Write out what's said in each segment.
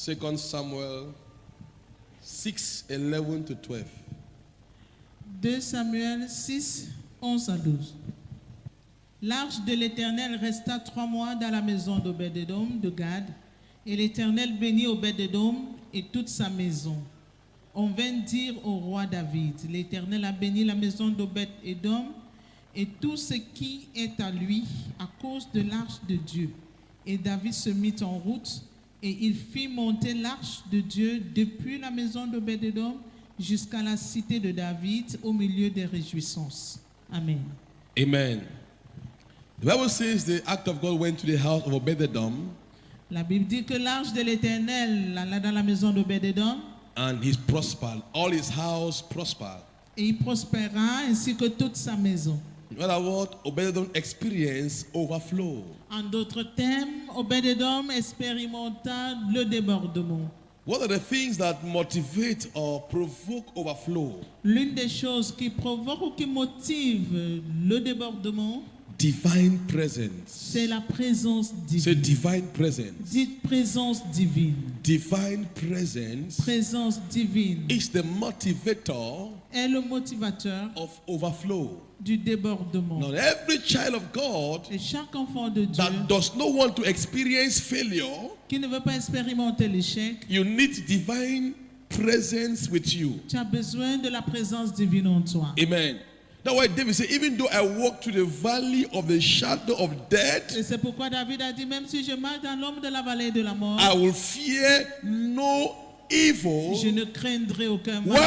2 Samuel 6, 11 to 12. 2 Samuel 6, 11 à 12. L'arche de l'Éternel resta 3 mois dans la maison d'Obed-Édom de Gad, et l'Éternel bénit Obed-Édom et toute sa maison. On vint dire au roi David, l'Éternel a béni la maison d'Obed-Édom et tout ce qui est à lui à cause de l'arche de Dieu. Et David se mit en route et il fit monter l'arche de Dieu depuis la maison d'Obed-Édom jusqu'à la cité de David au milieu des réjouissances. Amen. Amen. The Bible says the ark of God went to the house of Obed-Edom, La Bible dit que l'arche de l'Éternel alla dans la maison d'Obed-Édom and he prospered. All his house prospered. et il prospéra ainsi que toute sa maison. In other words, Obed-Edom experienced overflow. En d'autres termes, Obed-Édom expérimenta le débordement. What are the things that motivate or provoke overflow? L'une des choses qui provoque ou qui motive le débordement, Divine presence. c'est la présence Say divine. divine presence. Dites présence divine. Divine presence Présence divine is the motivator est le motivateur of overflow. du débordement. Now, every child of God Et chaque enfant de Dieu that does not want to experience failure, qui ne veut pas expérimenter l'échec, you need divine presence with you. tu as besoin de la présence divine en toi. Amen. That's why David said, even though I walk through the valley of the shadow of death, Et c'est pourquoi David a dit, même si je marche dans l'ombre de la vallée de la mort, I will fear no evil. je ne craindrai aucun mal.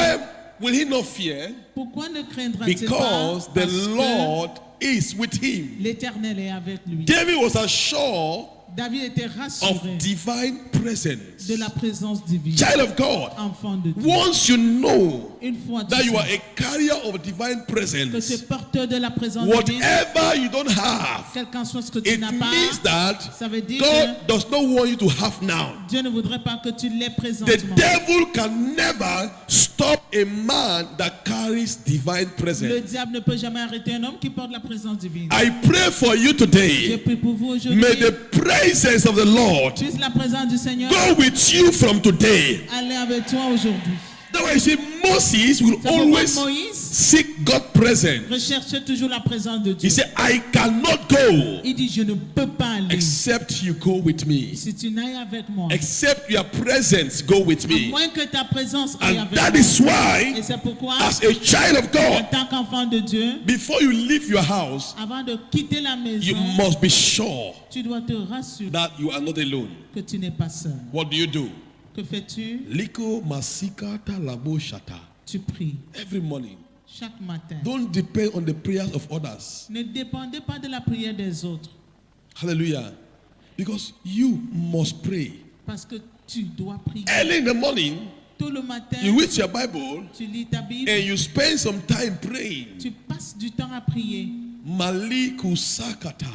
Why will he not fear? Pourquoi ne craindra-t-il pas? Because the Parce que Lord is with him. l'Éternel est avec lui. David was assured David était of rassuré divine presence. de la présence divine. Child of God, Enfant de Dieu. once you know Une fois that tu you are sais a carrier of divine que tu es presence, porteur de la présence divine, whatever you don't have, quel qu'en soit ce que tu it n'as pas, means that ça veut dire God que does not want you to have now. Dieu ne voudrait pas que tu l'aies The présentement. devil can never stop a man that carries divine Le presence. diable ne peut jamais arrêter un homme qui porte la présence divine. I pray for you Je today. prie pour vous aujourd'hui. May the presence of the Lord Puisse la présence du Seigneur go with you from today. aller avec toi aujourd'hui. That's why you see Moses will C'est pourquoi always Moïse seek God's presence. recherchait toujours la présence de Dieu. He said, I cannot go Il dit, je ne peux pas aller except you go with me. si tu n'ailles avec moi. Except your presence go with À me. moins que ta présence aille And avec that moi. is why, Et c'est pourquoi, as a child of en God, tant qu'enfant de Dieu, before you leave your house, avant de quitter la you maison, must be sure tu dois te rassurer that you are not alone. que tu n'es pas seul. What do you do? Que fais-tu? Liko masikata labo shata. Tu pries Every morning. chaque matin. Don't depend on the prayers of others. Ne dépendez pas de la prière des autres, Hallelujah. Because you must pray. parce que tu dois prier. Early in the morning, Tôt le matin, you read your Bible tu lis ta Bible, and you spend some time praying. tu passes du temps à prier. Maliku sakata.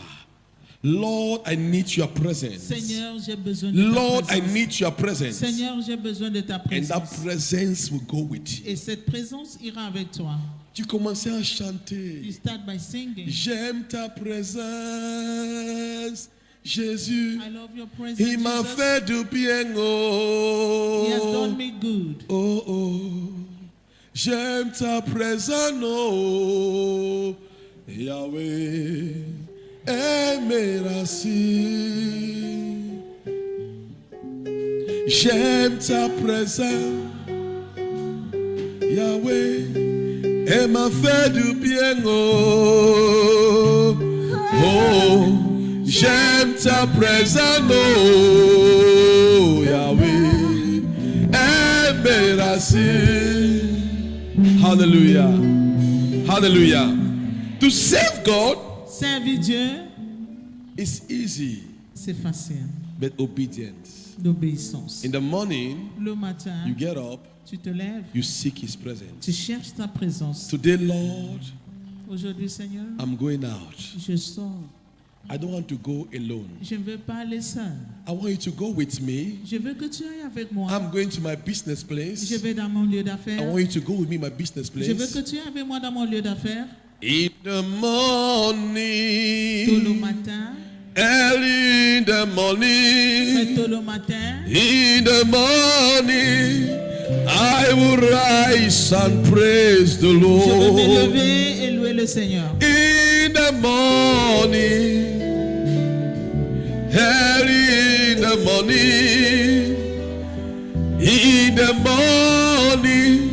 Lord, I need your presence. Seigneur, j'ai besoin de Lord, ta I présence. need your presence. Seigneur, j'ai besoin de ta And that présence. presence will go with you. Et cette présence ira avec toi. Tu commences à You chanter. start by singing. J'aime ta présence, Jésus. I love your presence, Il m'a Jesus. fait du bien, He has oh, done me good. oh, oh. J'aime ta présence, oh, Yahweh, et mes racines. J'aime ta présence, Yahweh, et m'a fait du bien, oh, oh. J'aime ta présence, oh, Yahweh, et mes racines. Hallelujah. Hallelujah. To serve God Servir Dieu, is easy, c'est facile. but obedience. L'obéissance. In the morning, Le matin, you get up, tu te lèves, you seek His tu presence. cherches ta présence. Today, Lord, Aujourd'hui, Seigneur, I'm going out. je sors. I don't want to go alone. Je ne veux pas aller seul. I want you to go with me. Je veux que tu ailles avec moi. I'm going to my business place. Je vais dans mon lieu I d'affaires. want you to go with me, my business Je veux place. que tu ailles avec moi dans mon lieu d'affaires. In the Tôt le morning, matin, Early in the morning, Très tôt le matin, in the morning, I will rise and praise the je vais Lord. me lever et louer le Seigneur. In the morning, early in the morning, in the morning,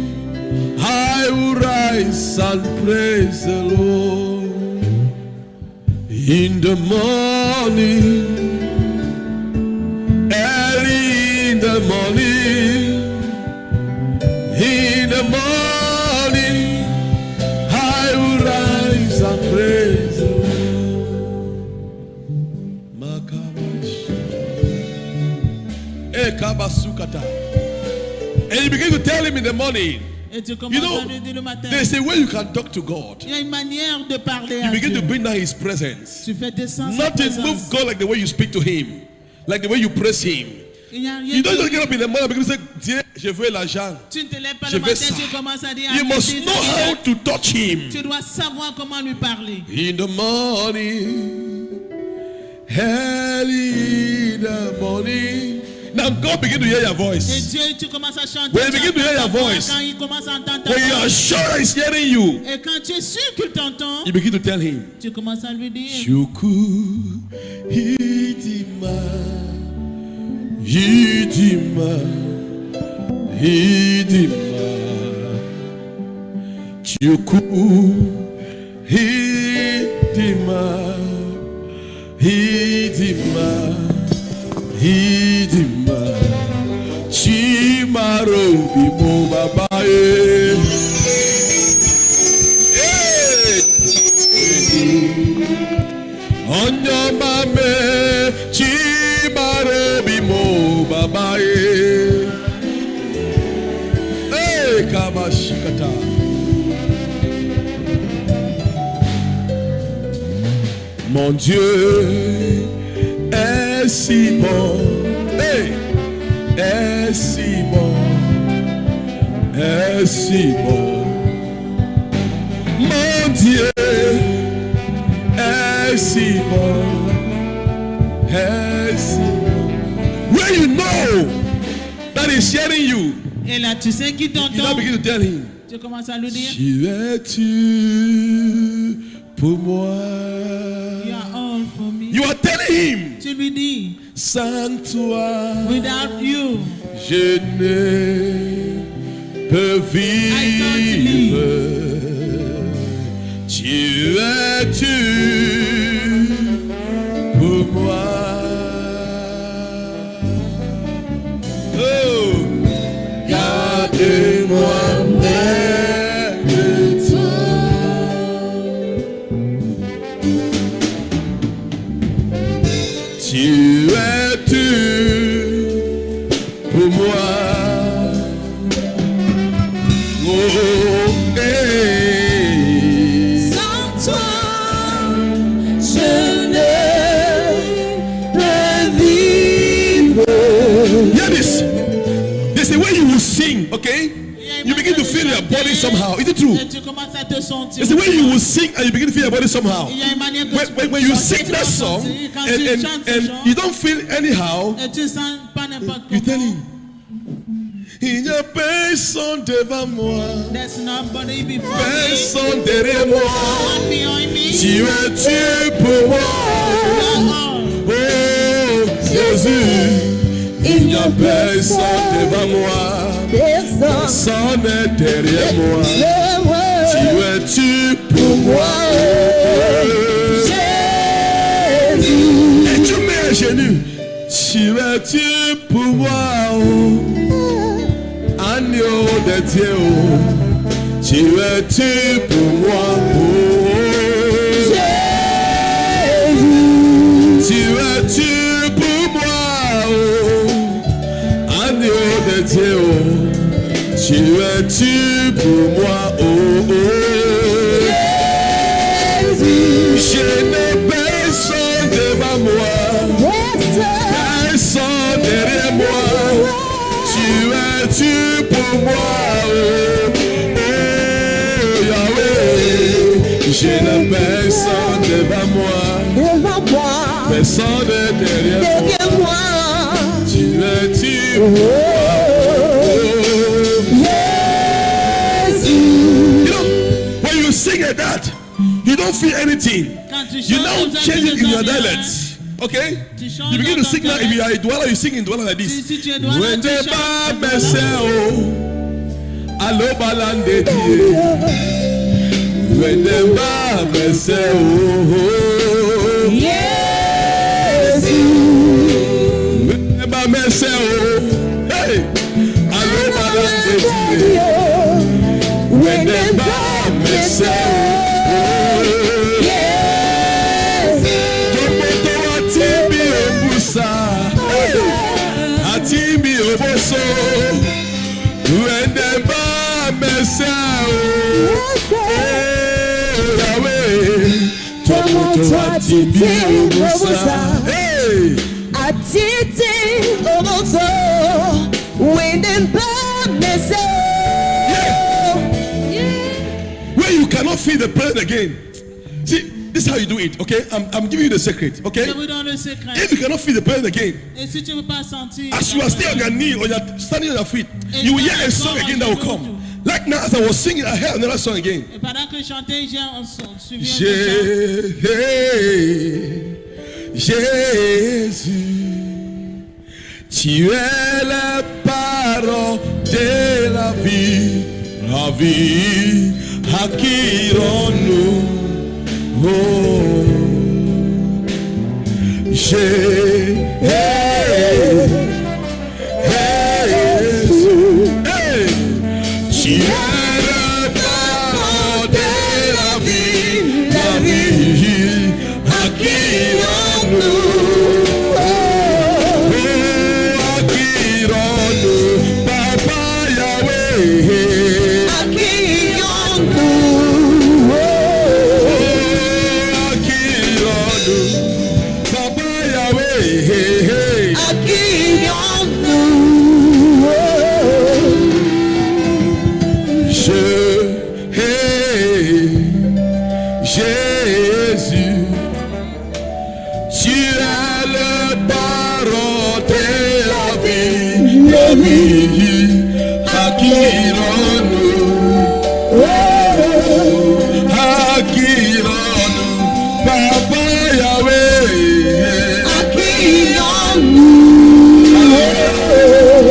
I will rise and praise the Lord. In the morning, early in the morning, in the morning, I will rise and praise the Lord. Makabash. Ekabasukata. And you begin to tell him in the morning. Et tu You commences know, à lui dire le matin. there's a way you can talk to God. Il y a une manière de parler You à begin Dieu. to bring down his presence. Tu fais descendre sa Nothing présence. moves God like the way you speak to him, like the way you praise him. Il n'y a rien You don't just de... get up in the morning and begin to say, Dieu, je veux l'argent. Tu ne te lèves pas Je le veux matin, ça. tu commences à dire... You ah, must merci, know Seigneur. how to touch him. Tu dois savoir comment lui parler. In the morning, early in the morning. Now God begin to hear your Et voice. Dieu, tu commences à chanter. When tu you begin to hear entends your ta voix. voice, Quand il commence à entendre ta when you voix. are sure he's hearing you, Et quand tu es sûr qu'il t'entend, you begin to tell him, tu commences à lui dire... Shuku Hitima Hitima Hitima Shuku Hitima Hitima Hitima Chimaro Bimo Babae. Onyamame Chimaro Bimo Babae. Hey, Kamashikata. Mon Dieu est si bon, hey, est si bon, est si bon. Mon Dieu est si bon, est si bon. When you know that he's hearing you, Et là, tu sais qui you now t'entend. begin to tell him, Tu commences à lui dire... tu es-tu pour moi? You are all for me. You are telling him, Tu lui dis... sans toi, Without you, je ne peux vivre. Tu es-tu pour moi? Oh, gardez-moi près de toi. Tu es-tu pour moi? Oh, hey. Sans toi, je ne peux vivre. Hear this. There's a way you will sing, okay? You begin to feel your body somehow. Is it true? Et tu commences à te sentir. There's a way you will sing and you begin to feel your body somehow. Il y a une manière que When you sing that song quand tu and chantes ce chant, you don't feel anyhow, et tu sens pas n'importe you tell comment. him, il n'y a personne devant moi, There's nobody before me. personne derrière moi. Not behind me. Tu es-tu pour moi? Oh, Oh Jésus, il n'y a personne devant moi, Personne personne n'est derrière moi. ne Tu me es-tu pour moi? Jésus. Et tu mets à genoux. Tu es-tu pour moi? Agneau de Dieu. Tu es-tu pour moi? Tu es-tu pour moi? Agneau de Dieu. Tu es-tu pour moi? Je n'ai personne devant moi, personne derrière moi. Tu es-tu pour moi? Oh Yahweh, je n'ai personne devant moi, Devant moi, personne You know, when you sing like that, you don't feel anything. Quand tu You chantes, now comme ça, change tu it te in your sens bien. dialect. Okay? Tu chantes You begin to dans sing ton now. If you are a Douala, you sing in Douala like this. Si tu es Douala, When tu the chantes bar en me Douala. say, oh, allo balande die. When the bar me say, oh, when the bar me say, oh, hey, allo balande die. When the bar me say, oh, Jomoto ati mi obusa, ati mi oboso. When the bar me say, oh, Yahweh, Jomoto ati mi obusa. Hey, where you cannot feel the presence again. See, this is how you do it, okay? I'm giving you the secret, okay? Je vous donne le secret. If you cannot feel the presence again, Et si tu ne veux pas sentir, as you are still on your knee or you're standing on your feet, you will hear a song again that will come. Like now, as I was singing, I heard another song again. et pendant que je chantais, j'ai suivi un chant. Jésus, tu es la parole de la vie à qui nous. Oh, Jésus, tu es la parole de la vie à qui nous. Oh, à qui nous, Papa Yahweh. Papa Yahweh. Jésus, tu es le parole de la vie, à qui nous, à qui nous, Papa Yahweh.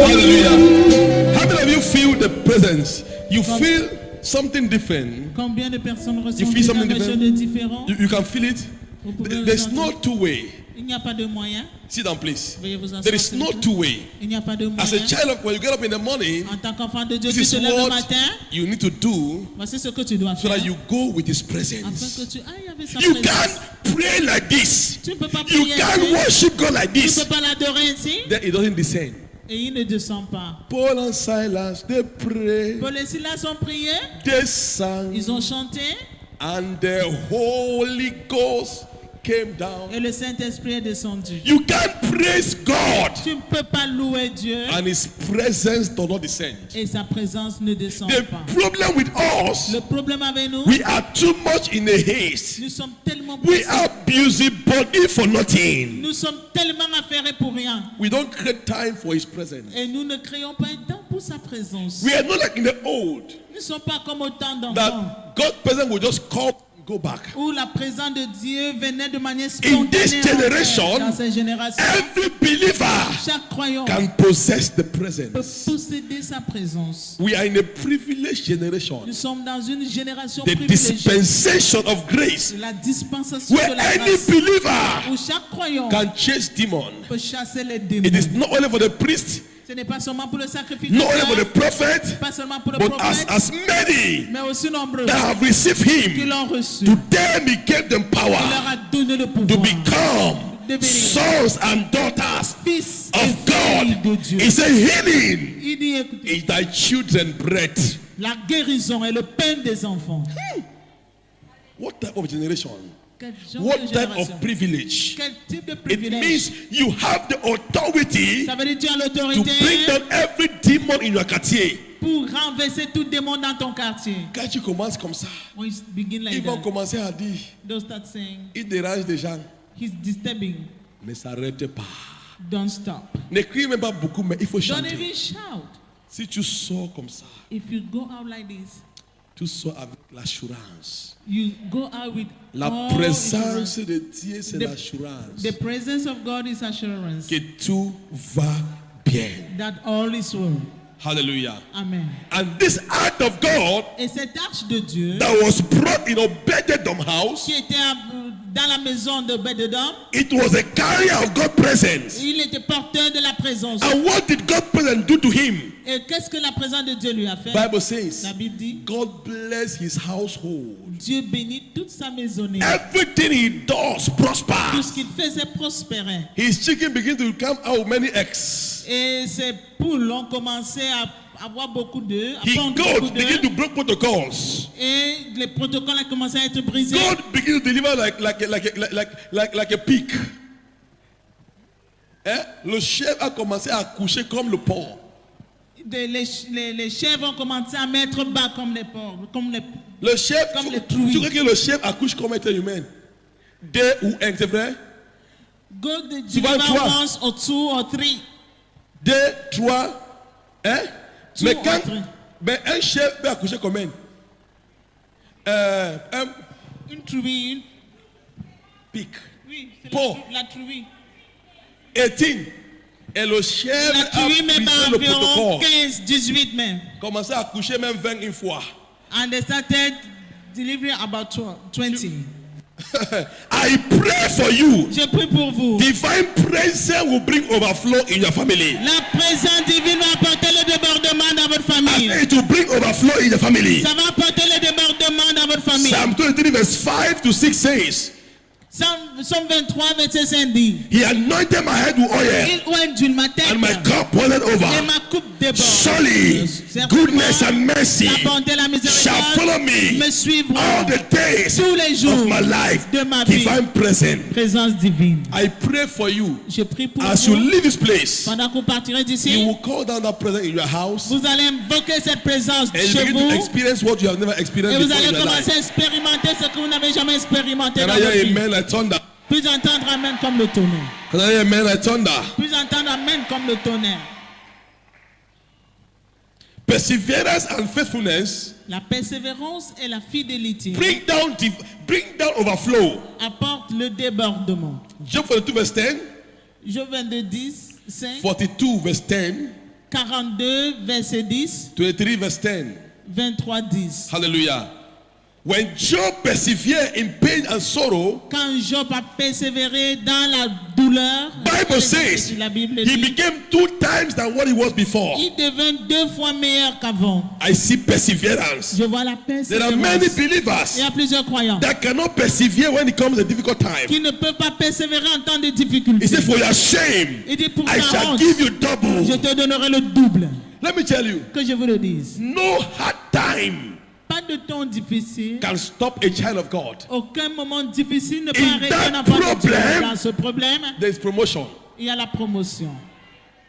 Hallelujah. How many of you feel the presence? You feel something different. Combien de personnes You feel ressentent something quelque chose de différent? You can feel it. Vous pouvez le There's no sentir. two way. Il n'y a pas de moyen. Sit down, please. Veuillez vous asseoir, There is s'il no vous plaît. two way. Il n'y a pas de As a moyen. child of, when you get up in the morning, En tant qu'enfant de Dieu, this tu is te lèves le what matin. you need to do Voici ce que tu dois so faire. that you go with His Afin presence. que tu ailles avec sa You présence. can't pray like this. Tu ne peux pas You prier can't ainsi. worship God like Tu ne this. peux pas l'adorer ainsi. Then it doesn't descend. Et il ne descend pas. Paul and Silas, they pray, Paul et Silas ont prié. they sang, Ils ont chanté. and the Holy Ghost came down. Et le Saint-Esprit est descendu. You can't praise God Tu ne peux pas louer Dieu. and His presence does not descend. Et sa présence ne descend The pas. problem with us, Le problème avec nous, we are too much in a haste. nous sommes tellement We pressés. are busybody for nothing. Nous sommes tellement affairés pour rien. We don't create time for His presence. Et nous ne créons pas un temps pour sa présence. We are not like in the old Nous ne sommes pas comme au temps d'enfant that God's presence will just come and go back. où la présence de Dieu venait de manière In this spontanée generation, dans cette génération. every believer Chaque croyant can possess the peut presence. posséder sa présence. We are in a privileged generation. Nous sommes dans une génération The privilégiée. dispensation of grace, La dispensation where de la any grâce believer où chaque croyant can chase demons. peut chasser les It démons. is not only for the priest, Ce n'est pas seulement pour le sacrificateur, not only for the prophet, pas seulement pour le but prophète, as many mais aussi nombreux that have received qui Him. l'ont reçu. To them He gave them Il leur power a donné le to pouvoir become devenir sons and daughters fils of et filles de God. Dieu. He said, healing Il dit, écoutez, is thy children's bread. la guérison est le pain des enfants. What type of generation? Quel genre What de type génération? of privilege? Quel type de It privilège? means you have the authority Ça veut dire que tu as to l'autorité bring down every demon in your quartier. pour renverser tout démon dans ton quartier. Quand tu commences comme ça, When you begin like ils vont that, commencer à dire, they'll start saying, il dérange des gens. he's disturbing. Ne s'arrête pas. Don't stop. Ne crie même pas beaucoup, mais il faut Don't chanter. even shout. Si tu sors comme ça, If you go out like this, tu sors avec l'assurance. you go out with La all présence assurance. de Dieu, c'est The- l'assurance. The presence of God is assurance Que tout va bien. that all is well. Hallelujah. Amen. And this act of God Et cette arche de Dieu that was brought in Obed-Edom house, qui était dans la maison de Obed-Edom, it was a carrier of God's presence. il était porteur de la présence. And what did God's presence do to him? Et qu'est-ce que la présence de Dieu lui a fait? Bible says, La Bible dit, God bless his household. Dieu bénit toute sa maisonnée. Everything he does Tout ce prospers. qu'il faisait prospérait. His chicken begin to come out with many eggs. Et ces poules ont commencé à avoir beaucoup d'œufs, à His pondre goats beaucoup begin to d'œufs. break protocols. Et les protocoles ont commencé à être brisés. God begin to deliver like a pig. Hein? Le chef a commencé à coucher comme le porc. Les chèvres ont commencé à mettre bas comme les porcs. Le chef, Comme les tu truies. crois que le chef accouche comme un être humain? Deux ou un, c'est vrai? God Souvent, deliver trois. once or two or three. Deux, trois, hein? Two Mais or quand, three. mais un chef peut accoucher combien? Un Une truie, une... pic. Oui, c'est Porc. la truie. 18. Et le chef La a truie met brisé pas le environ protocole. 15, 18 même. Commencé à accoucher même 20 une fois. And they started delivering about 20. I pray for you. Je prie pour vous. Divine presence will bring overflow in your family. La présence divine va apporter le débordement dans votre famille. It will bring overflow in your family. Ça va apporter le débordement dans votre famille. Psalm 23 verse 5 to 6 says, Somme 23, verset 5 dit, He anointed my head with oil, il oint d'une ma tête and my cup runneth et over. ma coupe déborde. Surely, goodness and mercy La bonté et la shall follow miséricorde me me suivront all the days tous les jours of my life. de ma vie. Divine presence. Présence divine. I pray for you. Je prie pour As you vous. leave this place, Pendant que vous partirez you d'ici, will call down that presence in your house, vous allez invoquer cette présence and you chez begin vous. to experience what you have never Et experienced vous before in allez your commencer life. à expérimenter ce que vous n'avez jamais expérimenté Can dans I votre hear vie. amen like thunder? Puis entendre Amen comme le tonnerre. Can I hear amen like thunder? Puis entendre Amen comme le tonnerre. Perseverance and faithfulness La persévérance et la fidélité bring down overflow. apportent le débordement. Job 42 verse 10, Job 22, 10, 5, 42 verse 10, 42, verset 10, 23 verse 10. 23, 10. Hallelujah. When Job persevered in pain and sorrow, Quand Job a persévéré dans la douleur, Bible says la Bible he dit, became 2 times than what he was before. il devint 2 fois meilleur qu'avant. I see perseverance. Je vois la There are many persévérance. Il believers y a plusieurs croyants that cannot persevere when it comes a difficult time. qui ne peuvent pas persévérer en temps de He difficulté. said, for your shame, Il dit, pour I ta shall honte, give you double. je te donnerai le double. Let me tell you, Que je vous le dise. no hard time Pas de temps difficile. can stop a child of God. Aucun moment difficile ne peut In arrêter that un enfant de Dieu. problem, Dans ce problème, There is promotion. il y a la promotion.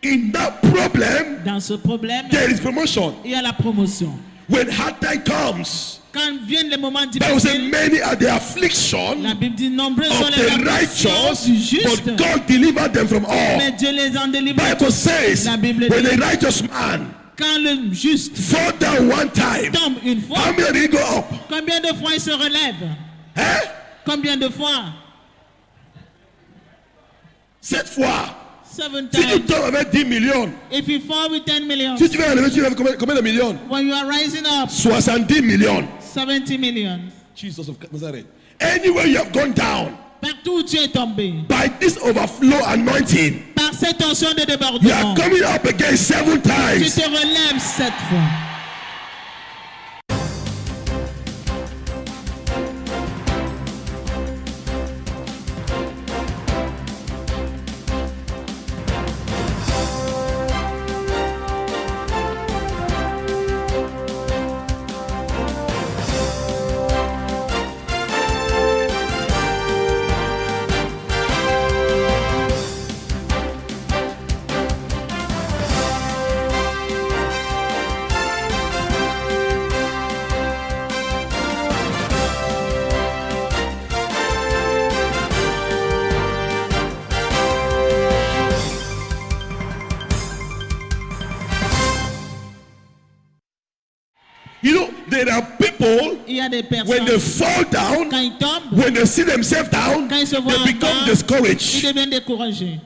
In that problem, Dans ce problème, there is promotion. il y a la promotion. When hard time comes, Quand viennent les moments Bible says difficiles, many are the affliction la Bible dit nombreux sont of les the afflictions righteous, du juste, but God delivered them from all. mais Dieu les en délivre. Bible says La Bible when dit, a righteous man quand le juste fall down one time, tombe une fois, how many did he go up? combien de fois il se relève? Hein? Combien de fois? 7 fois. 7 Si tu times. tombes avec 10 millions, If you fall with 10 million, si tu vas lever, tu lèves combien de millions? when you are rising up, 70 millions. 70 million. Jesus of Nazareth. Anywhere you have gone down, Partout où tu es tombé, by this overflow anointing, par cette tension de you débordement, are coming up again 7 tu times. te relèves 7 fois. You know, there are people, Il y a des when they personnes, fall down, quand ils tombent, when they see themselves down, quand ils se voient they en become bas, ils discouraged. deviennent découragés.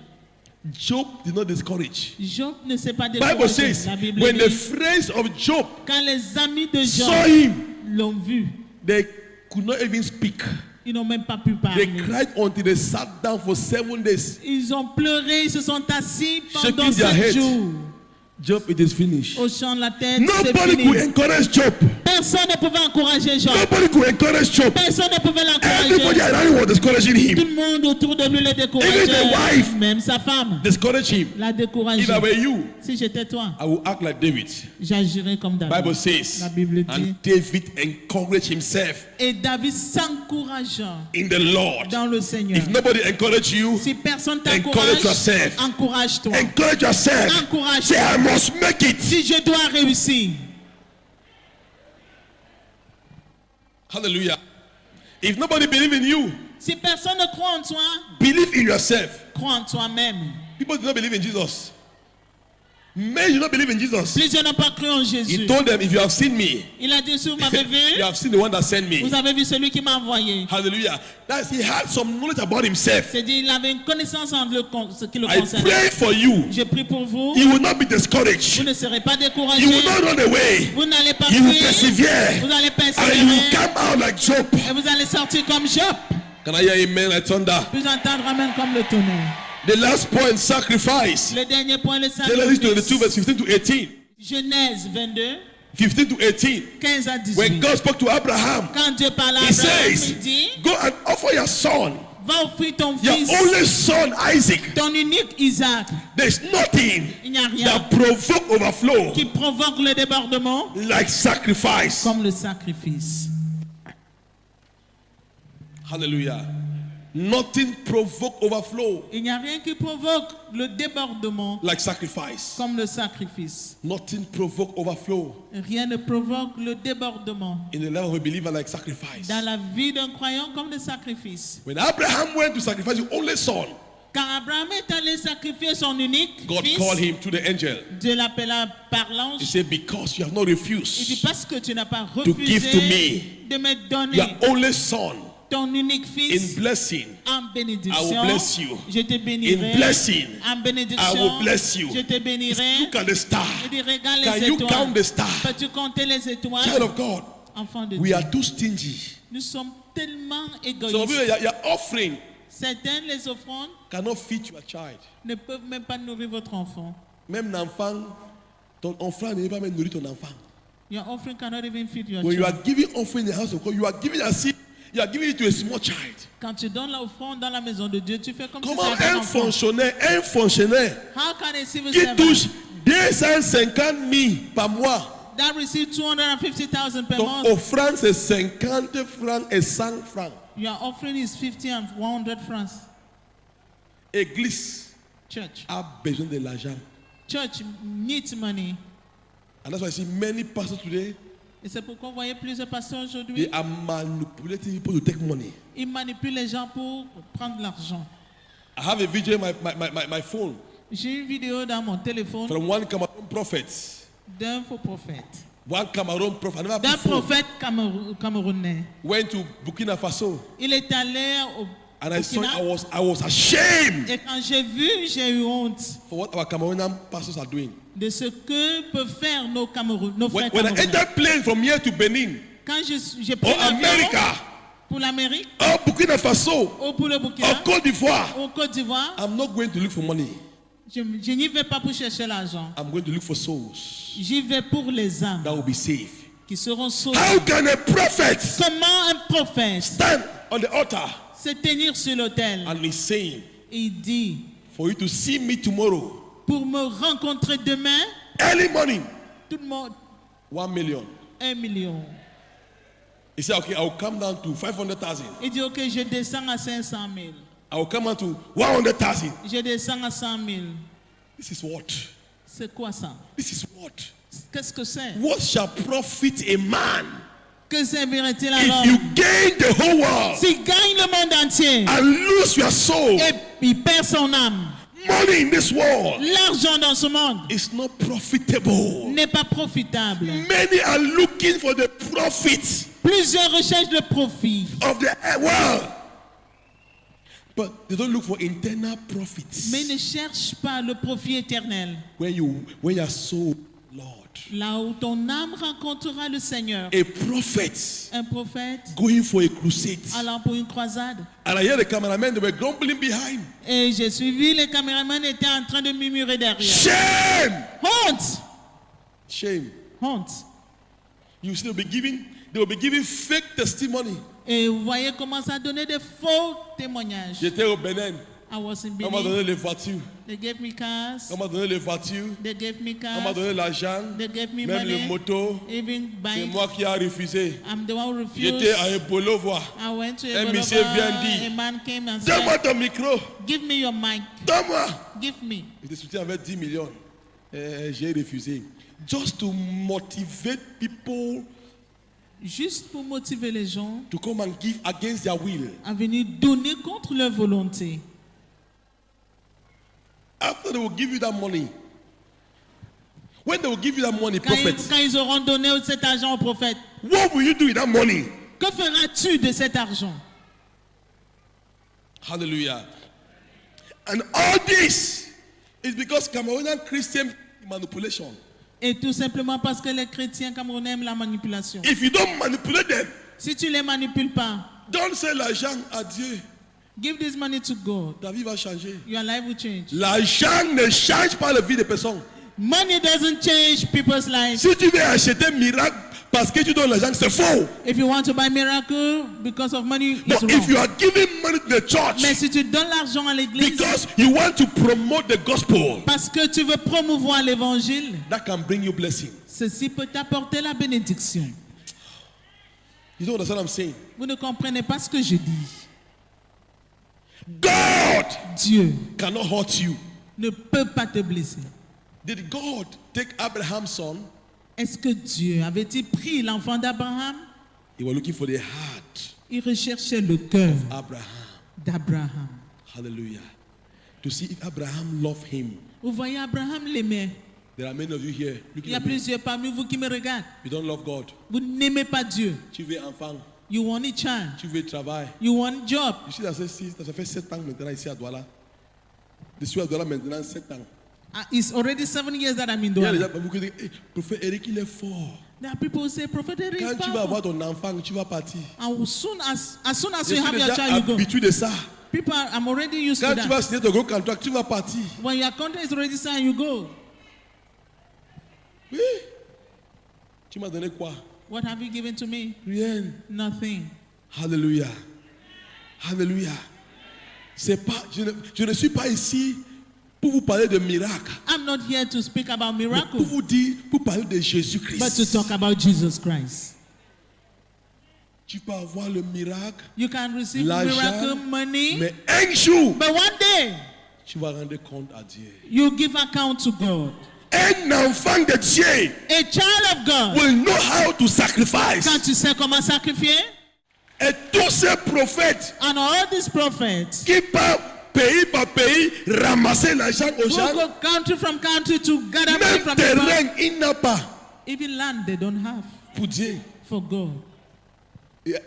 Job did not discourage. Job ne s'est pas Bible découragé. says, La Bible when the dit, friends of Job quand les amis de saw Job him, l'ont vu, they could not even speak. ils n'ont même pas pu They parler. cried until they sat down for 7 days. Ils ont pleuré, ils se sont assis Shaking pendant their 7 head. jours. Job, it is finished. Hochant la tête, c'est Nobody could fini. encourage Job. Personne ne pouvait encourager Job. Nobody could encourage Job. Personne ne pouvait Everybody l'encourager. around him was discouraging Tout him. le monde autour de lui le Even the décourageait. wife. Même sa femme Discourage him. l'a découragé. If I were you, Si j'étais toi, I would act like David. j'agirais comme Bible David. says, La Bible dit. and David encouraged himself Et David s'encouragea in the Lord. dans le Seigneur. If nobody encourage you, Si personne encourage t'encourage, yourself. encourage-toi. encourage yourself. Encourage. Say, I must make it. Si je dois réussir, Hallelujah. If nobody believe in you, si personne ne croit en toi, believe in yourself. crois en toi-même. People do not believe in Jesus. Men do not believe in Jesus. Plusieurs n'ont pas cru en He Jésus. told them, if you have seen me, Il a dit, si vous m'avez you vu, have seen the one that sent me. vous avez vu celui qui m'a envoyé. Hallelujah. That's, he had some knowledge about himself. C'est-à-dire, il avait une connaissance en ce qui le I concerne. pray for you. Je prie pour vous. You will not be Vous discouraged. ne serez pas découragés. You will not run away. Vous n'allez pas You will fuir. persevere. Vous allez And you will persévérer. come out like Job. Et vous allez sortir comme Job. Can I hear amen like thunder? Vous entendre amen comme le tonnerre. The last point, sacrifice. Le dernier point, le Genesis 22, sacrifice. verse 15 to 18. Genèse 22, 15 to 18. 15 à 18. When God spoke to Abraham, Quand Dieu parle à he Abraham, says, il dit, go and offer your son, va offrir ton your fils, only son Isaac. ton unique Isaac. There's nothing Il n'y a rien that provoke overflow qui provoque le débordement like sacrifice. comme le sacrifice. Hallelujah. Nothing provoke overflow Il n'y a rien qui provoque le débordement like sacrifice. comme le sacrifice. Nothing provoke overflow Rien ne provoque le débordement in the life of a believer like sacrifice. dans la vie d'un croyant comme le sacrifice. When Abraham went to sacrifice his only son, Quand Abraham est allé sacrifier son unique God fils, called him to the angel. Dieu l'appela par He l'ange. said, because you have not Il dit refused parce que tu n'as pas to give to refusé de me donner your only son ton unique in fils blessing, en I will bénédiction, bless you. je te bénirai. In blessing, En I bénédiction, will bless you. je te bénirai. Look at the star. Il dit regarde Can les you étoiles. count the star? Peux-tu compter les Child étoiles? of God, Enfant de we Dieu. are too stingy. Nous sommes tellement Some of you, égoïstes. your offering Certaines les offrandes cannot feed your child. ne peuvent même pas nourrir votre enfant. Même l'enfant, ton enfant n'est pas même nourrir ton enfant. Your offering cannot even feed your When you child. are giving offering in the house of God, you are giving a seed. You are giving it to a small child. Quand tu donnes l'offrande dans la maison de Dieu, tu fais comme Comment si c'était un un enfant. fonctionnaire How can a civil qui servant touche 250 000 par mois, that receive 250,000 per ton month, offrande c'est 50 francs et 100 francs. your offering is 50 and 100 francs. Église Church. a besoin de l'argent. Church needs money. And that's why I see many pastors today, Et c'est pourquoi vous voyez plusieurs pasteurs they aujourd'hui, are manipulating people to take money. ils manipulent les gens pour prendre l'argent. I have a video in my phone J'ai une vidéo dans mon téléphone from one Cameroon prophet. d'un faux prophète. One Cameroon prophet, I never D'un before, prophète camerounais. went to Burkina Faso. Il est allé au And I saw it, Burkina. I was ashamed Et quand j'ai vu, j'ai eu honte for what our Cameroonian pastors are doing. de ce que peuvent faire nos frères When I camerounais. entered plane from here to Benin, Quand j'ai pris or l'avion America, pour l'Amérique, or Burkina Faso, ou pour le Burkina, or Côte d'Ivoire, au Côte d'Ivoire, I'm not going to look for money. je n'y vais pas pour chercher l'argent. I'm going to look for souls J'y vais pour les âmes that will be saved. qui seront sauvés. How can a prophet Comment un prophète stand on the altar se tenir sur l'autel and he's saying, et dit, for you to see me tomorrow, pour me rencontrer demain, early morning, tout le monde, 1 million. 1 million. He said, okay, I will come down to 500,000. Il dit, ok, je descends à 500 000. I will come down to 100,000. Je descends à 100 000. This is what? C'est quoi ça? This is what? Qu'est-ce que c'est? What shall profit a man Que servirait-il if alors? you gain the whole world S'il gagne le monde entier and lose your soul? et il perd son âme, Money in this world L'argent dans ce monde is not profitable. n'est pas profitable. Many are looking for the profit Plusieurs recherchent le profit, of the world, but they don't look for internal profits. mais ne cherchent pas le profit éternel. When your soul, Lord, Là où ton âme rencontrera le Seigneur. a prophet Un prophète going for a crusade, allant pour une croisade. and I hear the cameramen, they were grumbling behind. Et j'ai suivi, les caméramans étaient en train de murmurer derrière. Shame, Honte! shame. Honte! You see, they will be giving fake testimony. Et vous voyez comment ça donnait des faux témoignages. J'étais au Bénin, I was in on m'a donné Benin. les voitures, They gave me cars. on m'a donné les voitures, They gave me on m'a cars. donné l'argent, They gave me même les money. motos. Even C'est bikes. moi qui ai refusé. I'm the one who J'étais à refused. Ebolo voir. I went to Un a monsieur vient dire, A man came and Donne-moi said, ton micro, give me your mic. donne-moi. Give me. J'étais soutenu avec 10 millions. J'ai refusé. Just to motivate people Juste pour motiver les gens to come and give against their will. à venir donner contre leur volonté. After they will give you that money, when they will give you that money, Quand prophet, ils auront donné cet argent au prophète, what will you do with that money? que feras-tu de cet argent? Hallelujah. And all this is because Cameroonian Christian manipulation. Et tout simplement parce que les chrétiens camerounais aiment la manipulation. If you don't manipulate them, Si tu les manipules pas, don't say l'argent à Dieu. give this money to God. Ta vie va changer. Your life will change. L'argent ne change pas la vie des personnes. Money doesn't change people's lives. Si tu veux acheter un miracle parce que tu donnes l'argent, c'est faux. If you want to buy miracle because of money, it's But wrong. if you are giving money to the church Mais si tu donnes l'argent à l'église because you want to promote the gospel, parce que tu veux promouvoir l'évangile, that can bring you blessing. ceci peut t'apporter la bénédiction. You don't understand what I'm saying? Vous ne comprenez pas ce que je dis. God Dieu cannot hurt you. ne peut pas te blesser. Did God take Abraham's son? Est-ce que Dieu avait-il pris l'enfant d'Abraham? He was looking for the heart Il recherchait le cœur of Abraham. d'Abraham. Hallelujah. To see if Abraham loved him. Vous voyez, Abraham l'aimait. There are many of you here Il looking y a at me. plusieurs parmi vous qui me regardent. You don't love God. Vous n'aimez pas Dieu. Tu veux enfant, You want a child. tu veux travail. You want a job. Je suis ça fait 7 ans maintenant ici à Douala. Je suis à Douala maintenant 7 ans. It's already 7 years that I'm in Il y a des Douala. gens qui disent, hey, prophète Eric, il est fort. There are people who say, Prophet Eric is Quand tu vas avoir powerful. ton enfant, tu vas partir. And as soon as Je you suis have your déjà child, you go. habitué de ça. People, I'm already used Quand to tu that. vas signer ton gros contrat, tu vas partir. When your contract is already signed, you go. Oui. Tu m'as donné quoi? What have you given to me? Rien. Nothing. Alléluia. Alléluia. C'est pas, je ne suis pas ici pour vous parler de miracles. I'm not here to speak about Mais pour miracles, vous dire, pour parler de but to Jésus-Christ. talk about Jesus Christ. Tu peux avoir le miracle, You can receive l'argent, miracle money, mais un jour, but one day tu vas rendre compte à Dieu. you give account to God. Un enfant de Dieu A child of God, will know how to sacrifice. quand tu sais comment sacrifier, Et tous ces prophètes and all these prophets qui partent pays par pays ramasser l'argent aux who gens, go country from country to gather money même from people, terrain, il n'a pas. even land they don't have Pour Dieu, for God.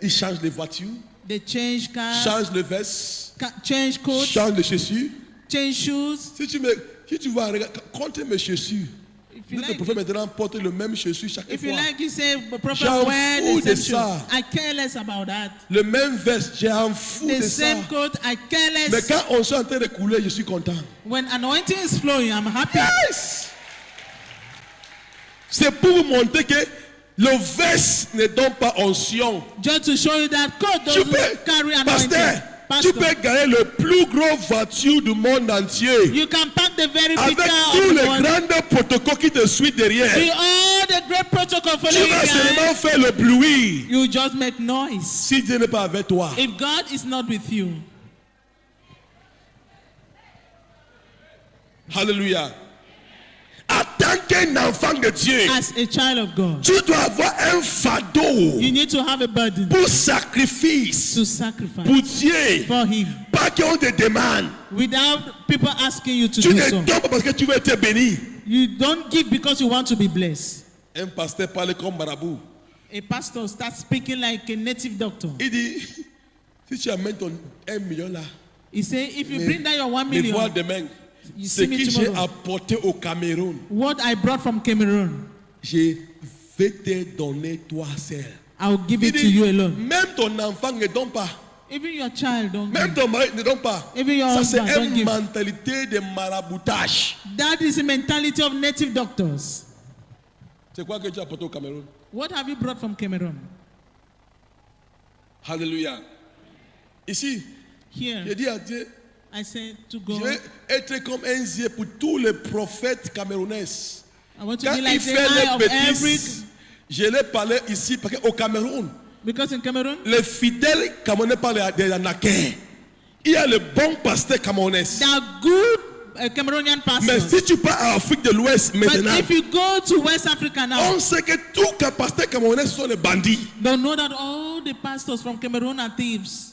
il change les voitures, They change cars, change le veste, change coats, change les chaussures. change shoes. Si tu vas regarder, comptez mes chaussures. If you Le like, prophète maintenant porte le même chaussure chaque if you fois. like, you say, Prophet, J'en wear fous the de same shoes. ça. I care less about that. Le même veste, j'en fous The de ça. same coat, I care Mais less. quand on est en train de couler, je suis content. When anointing is flowing, I'm happy. Yes! C'est pour vous montrer que le veste ne donne pas onction. Just to show you that coat Tu doesn't peux, carry anointing. pasteur, tu peux gagner le plus gros voiture du monde entier. You can pack the very big Avec car tous of les the world. grands protocoles qui te suivent derrière. With all the great protocol Tu following vas behind, seulement faire le bruit. you just make noise. Si Dieu n'est pas avec toi. If God is not with you, Hallelujah. En tant qu'un enfant de Dieu, As a child of God, tu dois avoir un fardeau you need to have a burden pour sacrifice, to sacrifice pour Dieu. for Him Pas qu'on te demande. without people asking you to Tu do ne so. donnes pas parce que tu veux être béni. You don't give because you want to be blessed. Un pasteur parle comme marabout. A pastor starts speaking like a native doctor. Il dit, si tu amènes ton 1 million là, He say, if you bring down your 1 mais vois million, demain, you ce see me que j'ai tomorrow. apporté au Cameroun, What I brought from Cameroon, je vais te donner toi seul. I'll give Il it to you dit, alone. même ton enfant ne donne pas. Even your child don't Même give. ton mari ne donne pas. Even your Ça, c'est husband don't une give. mentalité de maraboutage. That is the mentality of native doctors. C'est quoi que tu as apporté au Cameroun? What have you brought from Cameroon? Alléluia. Ici, Here, j'ai dit à Dieu, I said to je God, vais être comme un yeux pour tous les prophètes camerounais. I want to Quand be il like the fait eye les of every, bêtises, je l'ai parlé ici parce qu'au Cameroun, because in Cameroon, les fidèles camerounais parlent des anaquins. Il y a le bon pasteur camerounais. there are good Cameroonian Mais pastors. si tu pars à Afrique de l'Ouest But maintenant, if you go to West Africa now, on sait que tous les pasteurs camerounais sont des bandits. don't know that all the pastors from Cameroon are thieves.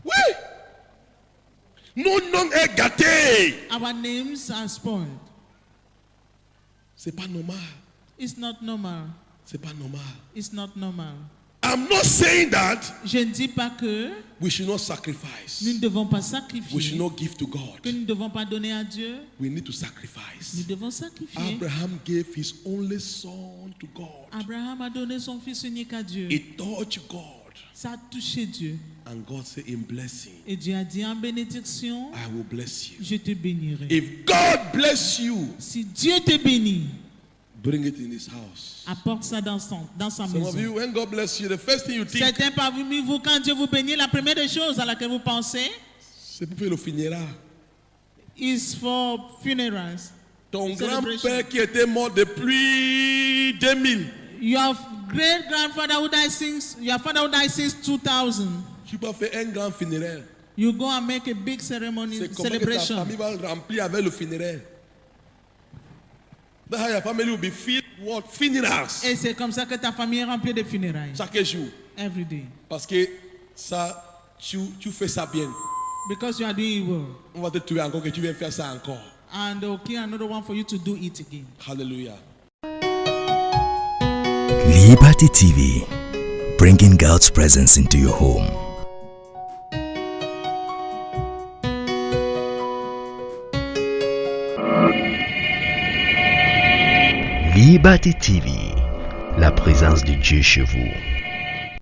Oui. Nos noms est gâté. Our names are spoiled. C'est pas normal. It's not normal. C'est pas normal. It's not normal. I'm not saying that Je ne dis pas que we should not nous sacrifice. ne devons pas We should sacrifier, not give to God. que nous ne devons pas donner à Dieu. We need to Nous sacrifice. devons sacrifier. Abraham gave his only son to God. Abraham a donné son fils unique à Dieu. He touched God. Ça a touché Dieu. And God said, in blessing, Et Dieu a dit en bénédiction, I will bless you. je te bénirai. If God bless you, Si Dieu te bénit, bring it in his house. apporte ça dans sa Some of maison. you, when God bless you, the first thing you think, Certains parmi vous, quand Dieu vous bénit, la première des choses à laquelle vous pensez c'est pour faire le funérail. is for funerals. Ton Celebration. grand-père qui était mort depuis 2000, Your great grandfather who died since your father who died since 2000. tu peux faire un grand funérail. You go and make a big ceremony, C'est comment que ta celebration. famille va remplir avec le funérail. That's how your family will be filled with funerals Et c'est comme ça que ta famille est remplie de funérailles. chaque jour. Every day. Parce que ça, tu fais ça bien. Because you are doing it well. On va te tuer encore que tu viens faire ça encore. And they'll kill another one for you to do it again. Hallelujah. Liberty TV, bringing God's presence into your home. Liberty TV, la présence de Dieu chez vous.